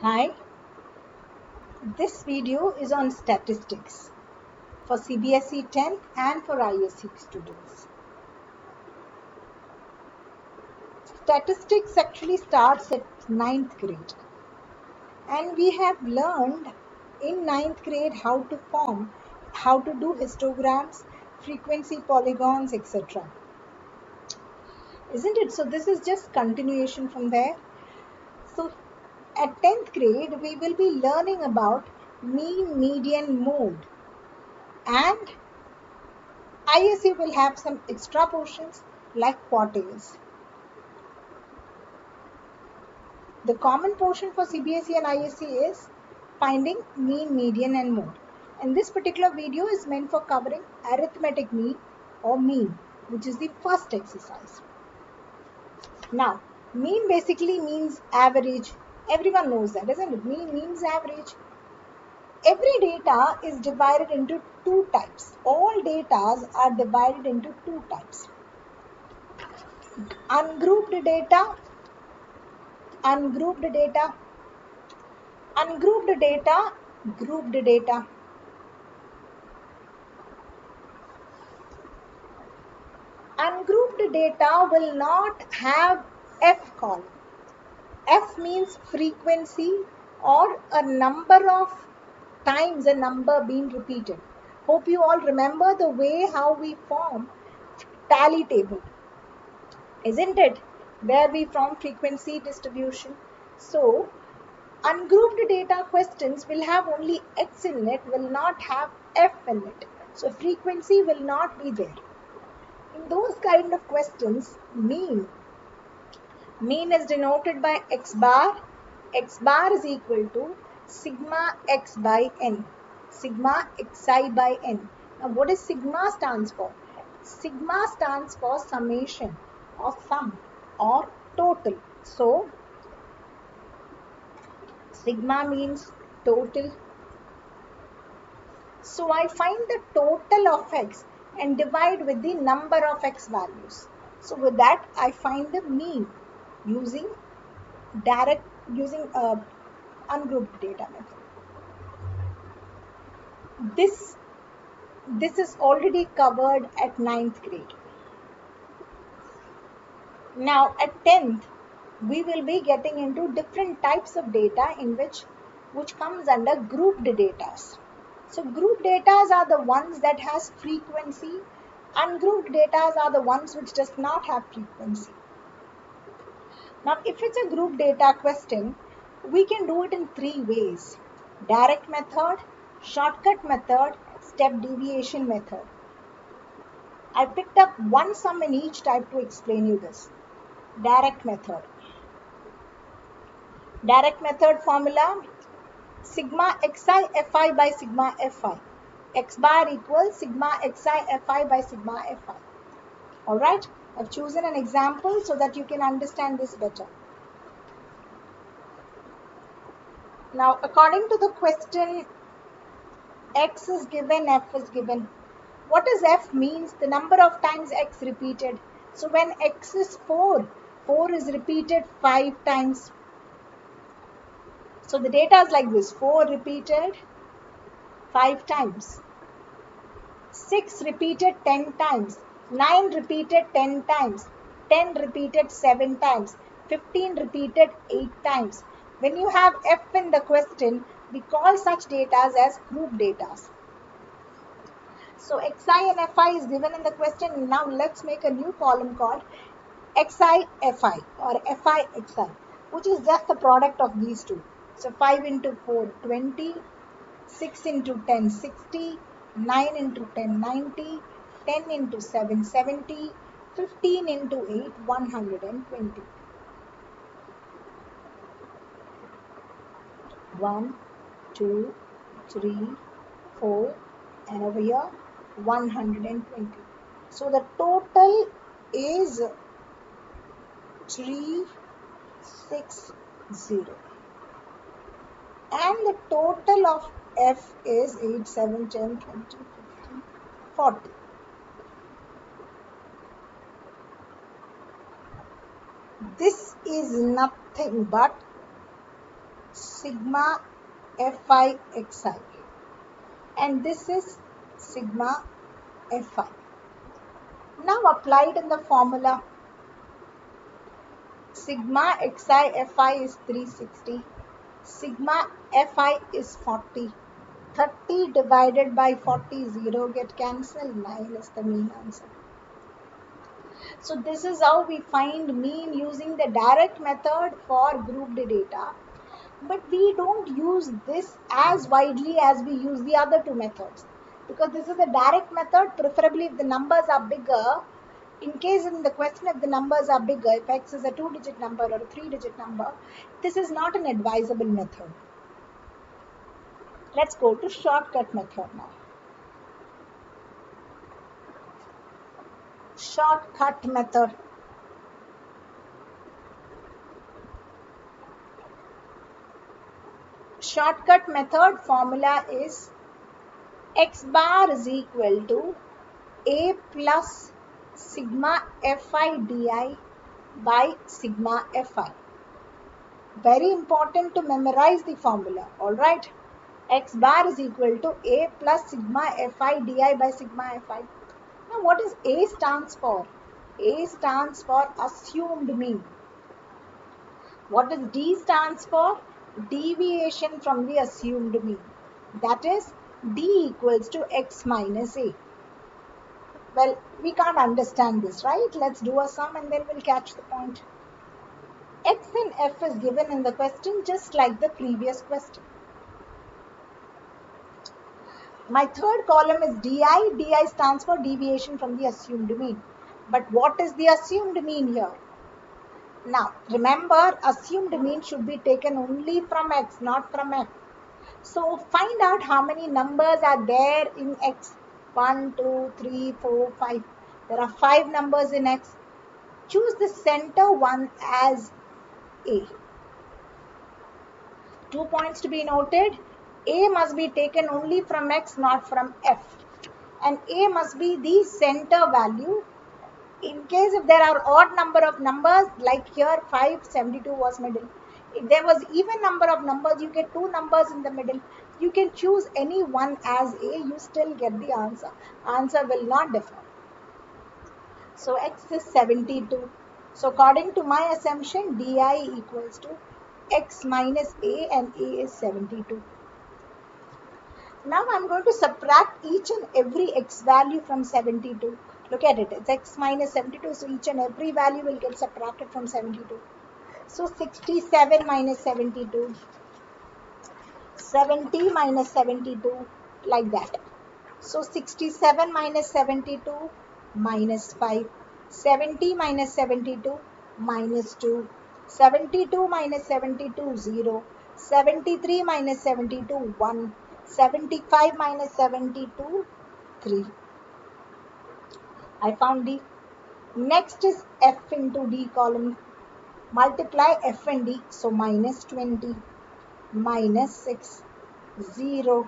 Hi, this video is on statistics for CBSE 10 and for ISC students. Statistics actually starts at 9th grade, and we have learned in 9th grade how to do histograms, frequency polygons, etc. Isn't it? So this is just continuation from there. So at 10th grade, we will be learning about mean, median, mode, and ISC will have some extra portions like quartiles. The common portion for CBSE and ISC is finding mean, median and mode. And this particular video is meant for covering arithmetic mean or mean, which is the first exercise. Now, mean basically means average. Everyone knows that, isn't it? Mean means average. Every data is divided into two types. All data are divided into two types. Ungrouped data, ungrouped data, ungrouped data, grouped data. Ungrouped data will not have F column. F means frequency or a number of times a number being repeated. Hope you all remember the way how we form tally table, isn't it? Where we form frequency distribution. So ungrouped data questions will have only X in it, will not have F in it. So frequency will not be there. In those kind of questions, mean is denoted by X bar. X bar is equal to sigma X by N, sigma Xi by N. Now what is sigma stands for? Sigma stands for summation or sum or total. So sigma means total. So I find the total of X and divide with the number of X values. So with that I find the mean using ungrouped data method. This is already covered at 9th grade. Now at 10th, we will be getting into different types of data in which comes under grouped data. So grouped data are the ones that has frequency. Ungrouped data are the ones which does not have frequency. Now if it's a group data question, we can do it in three ways: direct method, shortcut method, step deviation method. I picked up one sum in each type to explain you this. Direct method. Direct method formula: sigma xi fi by sigma fi. X bar equals sigma xi fi by sigma fi. Alright, I've chosen an example so that you can understand this better. Now, according to the question, X is given, F is given. What does F means? The number of times X repeated. So when X is 4, 4 is repeated 5 times. So the data is like this: 4 repeated 5 times, 6 repeated 10 times, 9 repeated 10 times, 10 repeated 7 times, 15 repeated 8 times. When you have F in the question, we call such data as group data. So Xi and Fi is given in the question. Now let's make a new column called Xi Fi or Fi Xi, which is just the product of these two. So 5 into 4, 20, 6 into 10, 60, 9 into 10, 90, 10 into 7, 70, 15 into 8, 120. 1, 2, 3, 4, and over here 120. So the total is 360. And the total of F is 8, 7, 10, 20, 50, 40. This is nothing but sigma fi xi, and this is sigma fi. Now applied in the formula, sigma xi fi is 360, sigma fi is 40. 30 divided by 40, 0 get cancelled, 9 is the mean answer. So this is how we find mean using the direct method for grouped data. But we don't use this as widely as we use the other two methods. Because this is a direct method, preferably if the numbers are bigger. In case in the question if the numbers are bigger, if x is a 2-digit number or a 3-digit number, this is not an advisable method. Let's go to shortcut method now. Shortcut method. Shortcut method formula is x bar is equal to a plus sigma fi di by sigma fi. Very important to memorize the formula, alright? X bar is equal to a plus sigma fi di by sigma fi. Now what is A stands for? A stands for assumed mean. What does D stands for? Deviation from the assumed mean. That is D equals to x minus A. Well, we can't understand this, right? Let's do a sum and then we'll catch the point. X and F is given in the question just like the previous question. My third column is DI. DI stands for deviation from the assumed mean. But what is the assumed mean here? Now, remember, assumed mean should be taken only from X, not from F. So, find out how many numbers are there in X. 1, 2, 3, 4, 5. There are 5 numbers in X. Choose the center one as A. 2 points to be noted. A must be taken only from X, not from F. And A must be the center value. In case if there are odd number of numbers, like here 5, 72 was middle. If there was even number of numbers, you get 2 numbers in the middle. You can choose any one as A, you still get the answer. Answer will not differ. So X is 72. So according to my assumption, DI equals to X minus A, and A is 72. Now I'm going to subtract each and every X value from 72. Look at it, it's X minus 72, so each and every value will get subtracted from 72. So 67 minus 72, 70 minus 72, like that. So 67 minus 72 minus 5, 70 minus 72 minus 2, 72 minus 72 0, 73 minus 72 1, 75 minus 72 3. I found D. Next is F into D column. Multiply F and D, so minus 20, minus 6, 0,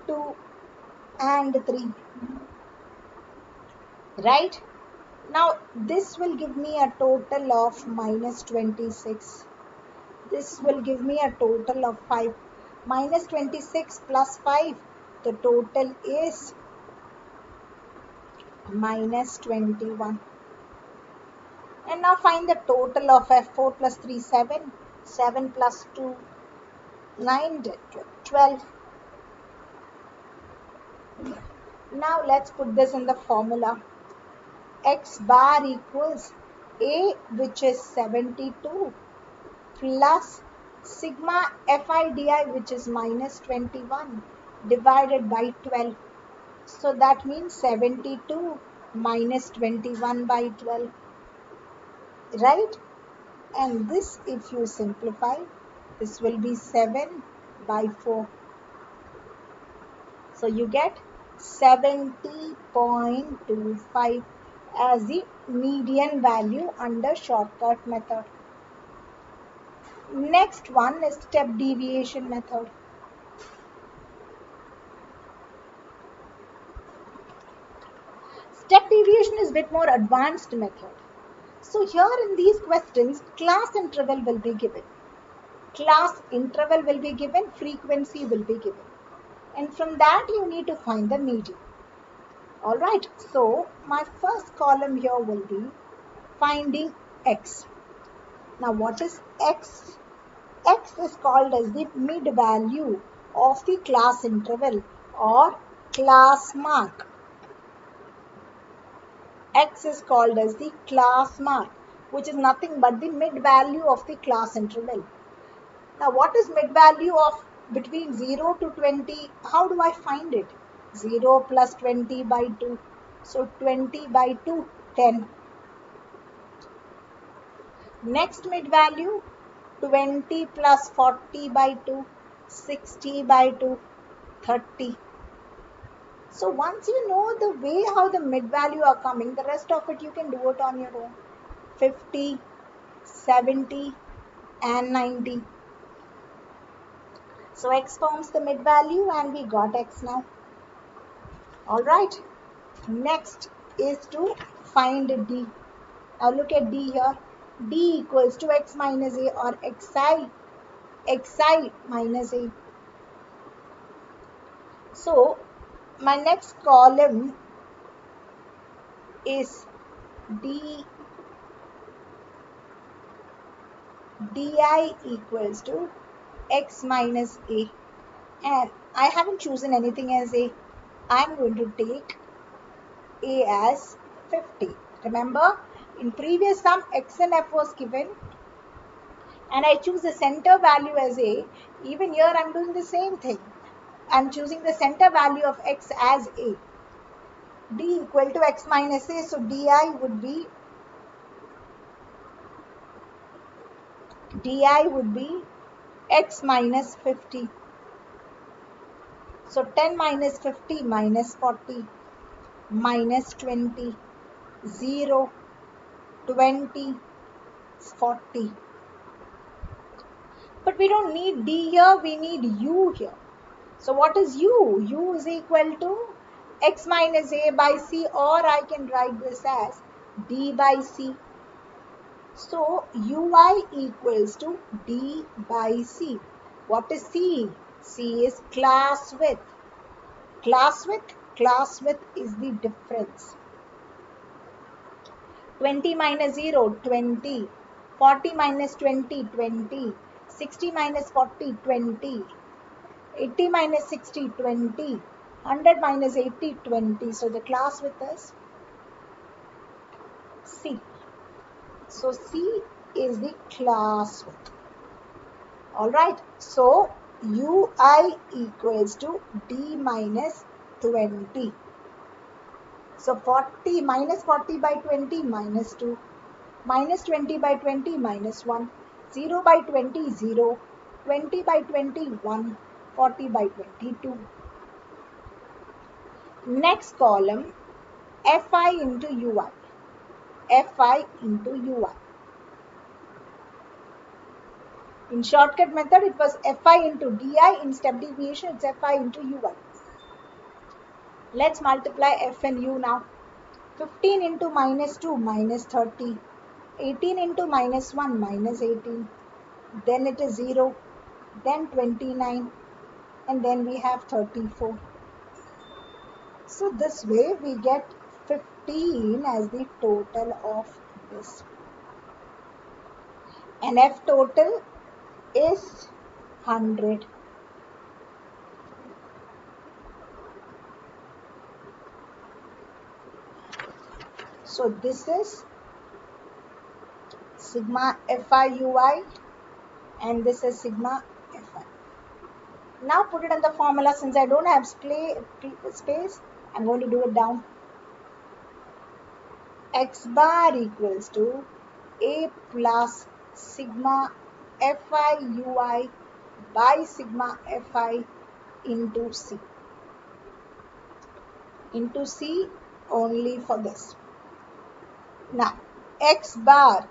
2 and 3. Right? Now this will give me a total of minus 26. This will give me a total of 5. Minus 26 plus 5, the total is minus 21. And now find the total of F. 4 plus 3, 7. 7 plus 2, 9, 12. Now let's put this in the formula. X bar equals A, which is 72, plus sigma fi di, which is minus 21, divided by 12. So that means 72 minus 21 by 12. Right? And this, if you simplify, this will be 7 by 4. So you get 70.25 as the median value under shortcut method. Next one is step deviation method. Step deviation is a bit more advanced method. So here in these questions, class interval will be given. class interval will be given, frequency will be given. And from that you need to find the median. Alright, so my first column here will be finding x. Now what is x? X is called as the mid value of the class interval or class mark. X is called as the class mark, which is nothing but the mid value of the class interval. Now what is mid value of between 0 to 20? How do I find it? 0 plus 20 by 2. So 20 by 2, 10. Next mid value, 20 plus 40 by 2, 60 by 2, 30. So once you know the way how the mid value are coming, the rest of it you can do it on your own. 50, 70 and 90. So x forms the mid value and we got x now. Alright. Next is to find d. Now look at d here. D equals to x minus a or xi minus a. So my next column is di equals to x minus a, and I haven't chosen anything as a. I'm going to take a as 50. Remember, in previous sum x and f was given and I choose the center value as a. Even here I'm doing the same thing. I'm choosing the center value of x as a. D equal to x minus a, so di would be x minus 50. So 10 minus 50 minus 40 minus 20, 0, 20, 40. But we don't need d here, we need u here. So what is u? U is equal to x minus a by c, or I can write this as d by c. So ui equals to d by c. What is c? C is class width. Class width is the difference. 20 minus 0, 20. 40 minus 20, 20. 60 minus 40, 20. 80 minus 60, 20. 100 minus 80, 20. So the class width is C. So C is the class width. Alright. So ui equals to d minus 20. So 40 minus 40 by 20 minus 2. Minus 20 by 20 minus 1. 0 by 20 0. 20 by 20 1. 40 by 22. Next column, fi into ui. Fi into ui. In shortcut method, it was fi into di. In step deviation, it's fi into ui. Let's multiply f and u now. 15 into minus 2 minus 30. 18 into minus 1 minus 18. Then it is 0. Then 29. And then we have 34. So this way we get 15 as the total of this. And F total is 100. So this is sigma Fi ui and this is sigma Fi. Now put it in the formula. Since I don't have space, I'm going to do it down. X bar equals to A plus sigma Fi ui by sigma Fi into C. Into C only for this. Now, X bar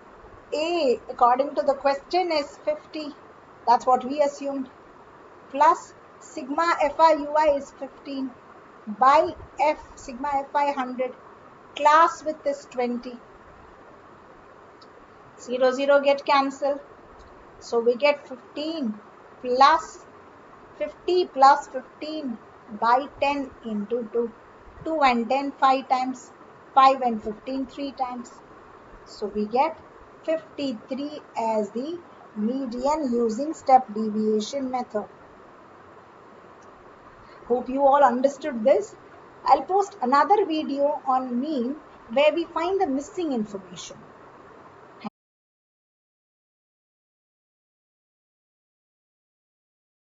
A according to the question is 50. That's what we assumed. Plus sigma Fi ui is 15 by F sigma Fi 100. Class width is 20. 0, 0 get cancelled. So we get 15 plus 50 plus 15 by 10 into 2. 2 and 10 5 times, 5 and 15 3 times. So we get 53 as the median using step deviation method. Hope you all understood this. I'll post another video on mean where we find the missing information.